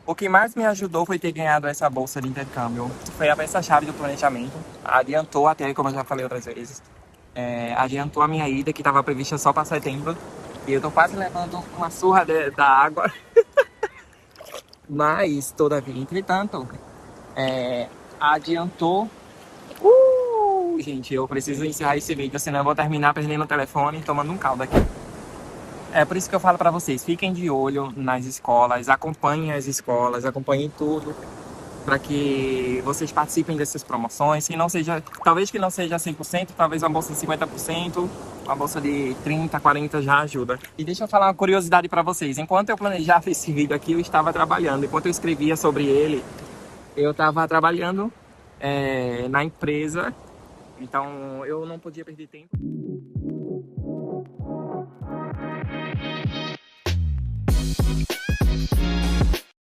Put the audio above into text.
O que mais me ajudou foi ter ganhado essa bolsa de intercâmbio. Foi a peça-chave do planejamento. Adiantou até, como eu já falei outras vezes, adiantou a minha ida, que estava prevista só para setembro. E eu tô quase levando uma surra da água. Mas, todavia, entretanto, adiantou. Gente, eu preciso encerrar esse vídeo, senão eu vou terminar perdendo o telefone e tomando um caldo aqui. É por isso que eu falo pra vocês, fiquem de olho nas escolas, acompanhem as escolas, acompanhem tudo, para que vocês participem dessas promoções, que não seja, talvez que não seja 100%, talvez uma bolsa de 50%, uma bolsa de 30, 40 já ajuda. E deixa eu falar uma curiosidade para vocês, enquanto eu planejava esse vídeo aqui, eu estava trabalhando, enquanto eu escrevia sobre ele, eu estava trabalhando na empresa, então eu não podia perder tempo.